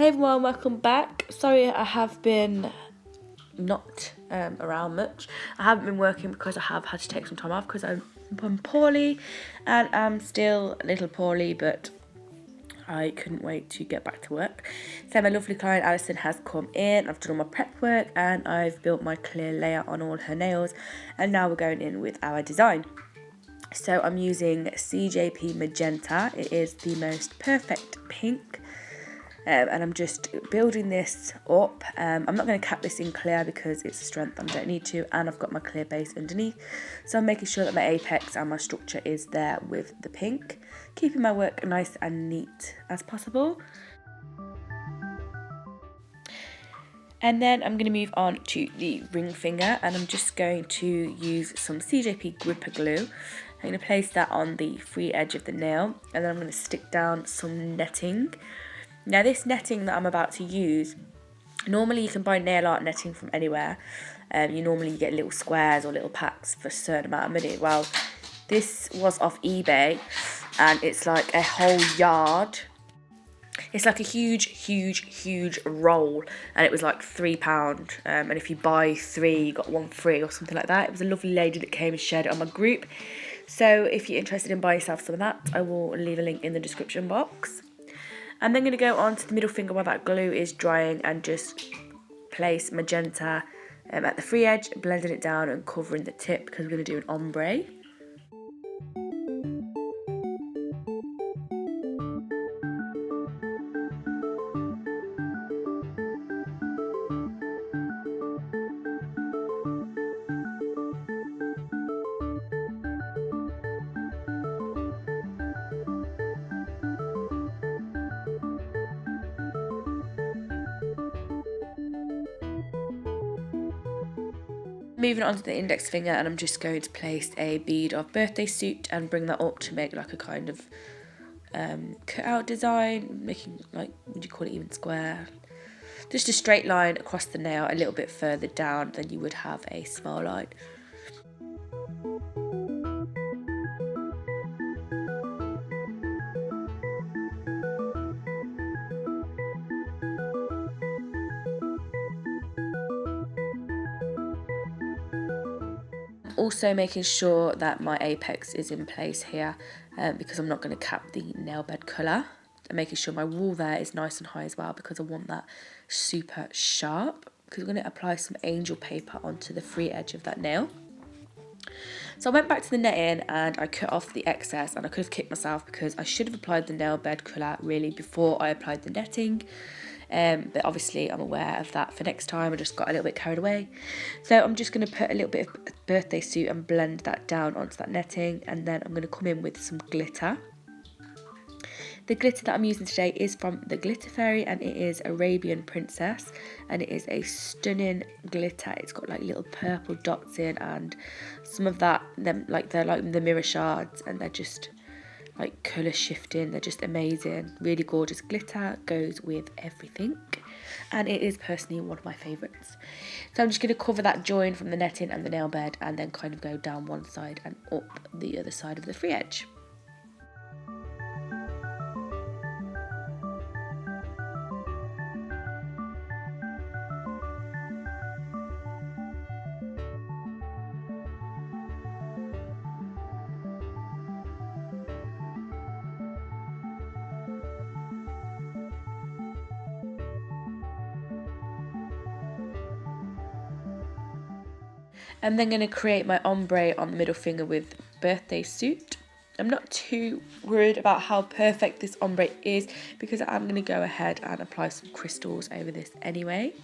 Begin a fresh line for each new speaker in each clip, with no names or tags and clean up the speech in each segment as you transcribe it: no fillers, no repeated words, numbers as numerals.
Hey everyone, welcome back. Sorry I have been not around much. I haven't been working because I have had to take some time off because I'm poorly and I'm still a little poorly, but I couldn't wait to get back to work. So my lovely client Alison has come in, I've done all my prep work and I've built my clear layer on all her nails, and now we're going in with our design. So I'm using CJP Magenta. It is the most perfect pink. And I'm just building this up. I'm not going to cap this in clear because it's a strength I don't need to, and I've got my clear base underneath. So I'm making sure that my apex and my structure is there with the pink, keeping my work nice and neat as possible. And then I'm going to move on to the ring finger, and I'm just going to use some CJP gripper glue. I'm going to place that on the free edge of the nail, and then I'm going to stick down some netting. Now this netting that I'm about to use, normally you can buy nail art netting from anywhere. You normally get little squares or little packs for a certain amount of money. Well, this was off eBay and it's like a whole yard. It's like a huge roll, and it was like £3. And if you buy 3, you got 1 free or something like that. It was a lovely lady that came and shared it on my group. So if you're interested in buying yourself some of that, I will leave a link in the description box. I'm then going to go on to the middle finger while that glue is drying and just place magenta at the free edge, blending it down and covering the tip because we're going to do an ombre. Moving on to the index finger, and I'm just going to place a bead of birthday suit and bring that up to make like a kind of cut out design, making like, would you call it even square? Just a straight line across the nail a little bit further down than you would have a smile line. Also making sure that my apex is in place here because I'm not going to cap the nail bed colour, and making sure my wall there is nice and high as well because I want that super sharp, because we're going to apply some angel paper onto the free edge of that nail. So I went back to the netting and I cut off the excess, and I could have kicked myself because I should have applied the nail bed colour really before I applied the netting. But obviously I'm aware of that for next time. I just got a little bit carried away. So I'm just going to put a little bit of birthday suit and blend that down onto that netting, and then I'm going to come in with some glitter. The glitter that I'm using today is from the Glitter Fairy, and it is Arabian Princess, and it is a stunning glitter. It's got like little purple dots in, and some of that, they're like the mirror shards, and they're just like colour shifting. They're just amazing. Really gorgeous glitter, goes with everything, and it is personally one of my favourites. So I'm just going to cover that join from the netting and the nail bed, and then kind of go down one side and up the other side of the free edge. I'm then going to create my ombre on the middle finger with birthday suit. I'm not too worried about how perfect this ombre is because I'm going to go ahead and apply some crystals over this anyway.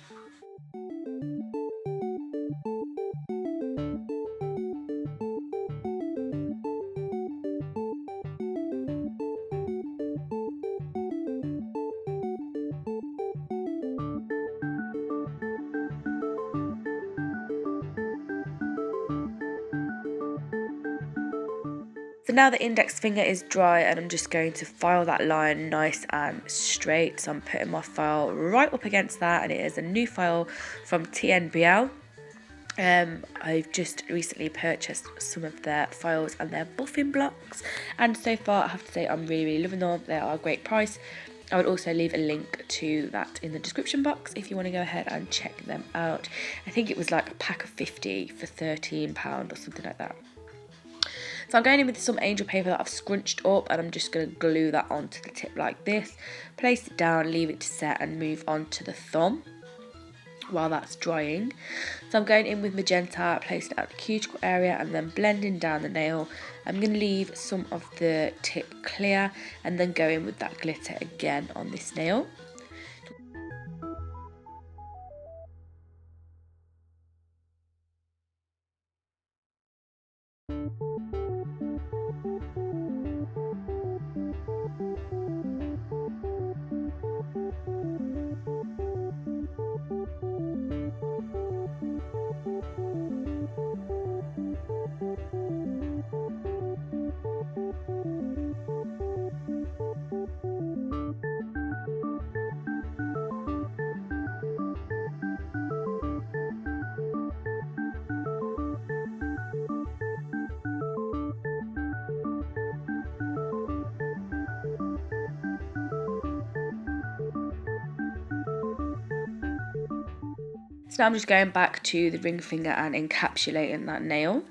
So now the index finger is dry, and I'm just going to file that line nice and straight. So I'm putting my file right up against that, and it is a new file from TNBL. I've just recently purchased some of their files and their buffing blocks, and so far I have to say I'm really loving them. They are a great price. I would also leave a link to that in the description box if you want to go ahead and check them out. I think it was like a pack of 50 for £13 or something like that. So I'm going in with some angel paper that I've scrunched up, and I'm just going to glue that onto the tip like this. Place it down, leave it to set, and move on to the thumb while that's drying. So I'm going in with magenta, placing it at the cuticle area and then blending down the nail. I'm going to leave some of the tip clear and then go in with that glitter again on this nail. So now I'm just going back to the ring finger and encapsulating that nail.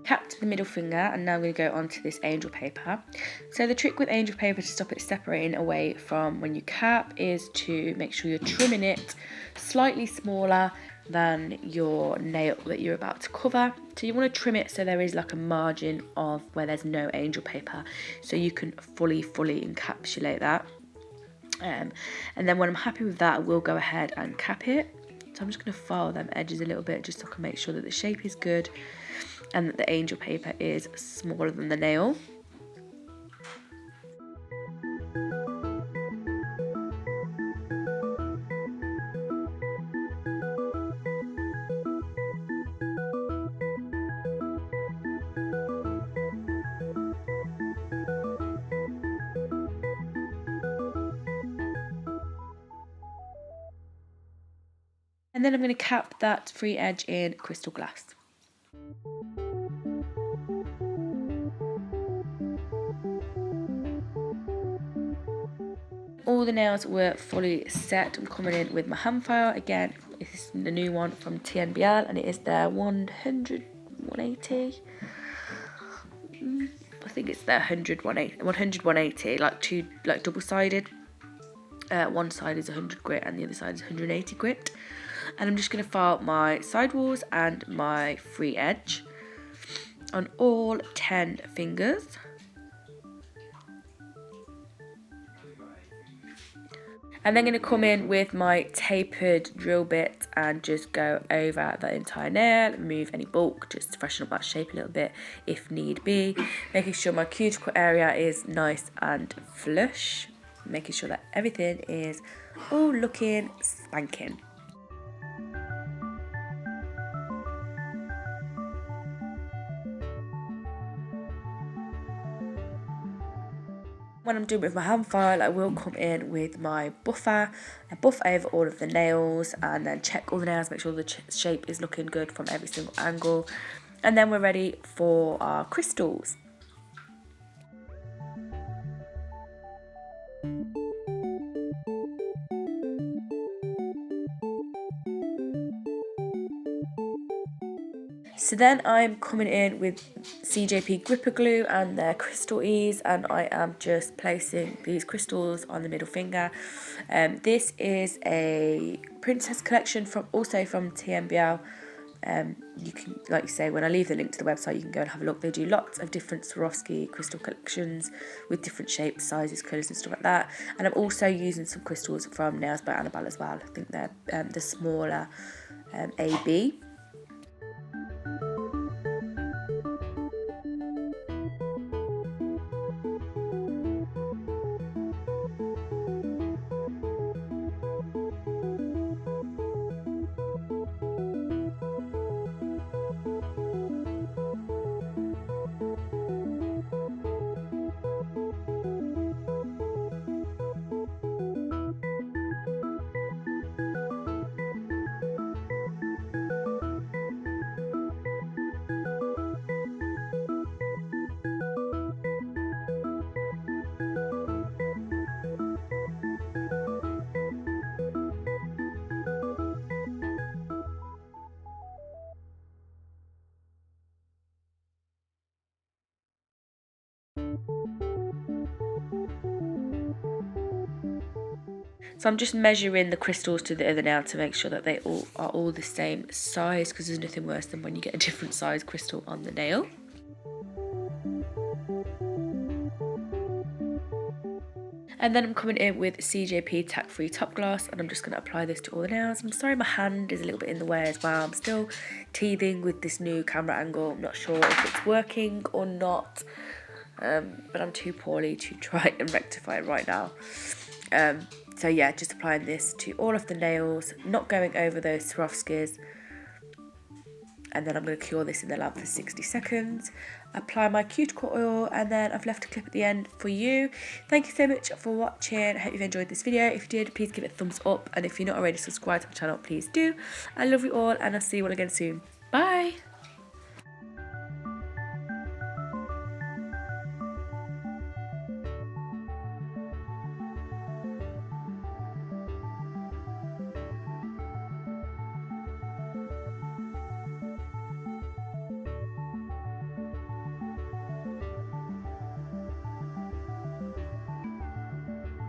Capped the middle finger, and now I'm going to go onto this angel paper. So the trick with angel paper to stop it separating away from when you cap is to make sure you're trimming it slightly smaller than your nail that you're about to cover. So you want to trim it so there is like a margin of where there's no angel paper, so you can fully encapsulate that. And then when I'm happy with that, I will go ahead and cap it. So I'm just going to file them edges a little bit just so I can make sure that the shape is good and that the angel paper is smaller than the nail. And then I'm going to cap that free edge in crystal glass. All the nails were fully set. I'm coming in with my hand file again. This is the new one from TNBL, and it is their 100 180. I think it's their 100 180, like double-sided. One side is 100 grit and the other side is 180 grit. And I'm just going to file my sidewalls and my free edge on all 10 fingers. And then going to come in with my tapered drill bit and just go over the entire nail, remove any bulk, just to freshen up that shape a little bit if need be. Making sure my cuticle area is nice and flush. Making sure that everything is all looking spanking. When I'm doing with my hand file, I will come in with my buffer and buff over all of the nails and then check all the nails, make sure the shape is looking good from every single angle. And then we're ready for our crystals. So then I'm coming in with CJP Gripper Glue and their Crystal Ease, and I am just placing these crystals on the middle finger. This is a Princess collection from TMBL. You can, like you say, when I leave the link to the website, you can go and have a look. They do lots of different Swarovski crystal collections with different shapes, sizes, colours and stuff like that. And I'm also using some crystals from Nails by Annabelle as well. I think they're the smaller AB. So I'm just measuring the crystals to the other nail to make sure that they are all the same size, because there's nothing worse than when you get a different size crystal on the nail. And then I'm coming in with CJP Tack-Free Top Gloss, and I'm just going to apply this to all the nails. I'm sorry my hand is a little bit in the way as well. I'm still teething with this new camera angle. I'm not sure if it's working or not, but I'm too poorly to try and rectify it right now. So yeah, just applying this to all of the nails, not going over those Swarovskis. And then I'm going to cure this in the lab for 60 seconds. Apply my cuticle oil, and then I've left a clip at the end for you. Thank you so much for watching. I hope you've enjoyed this video. If you did, please give it a thumbs up. And if you're not already subscribed to my channel, please do. I love you all, and I'll see you all again soon. Bye!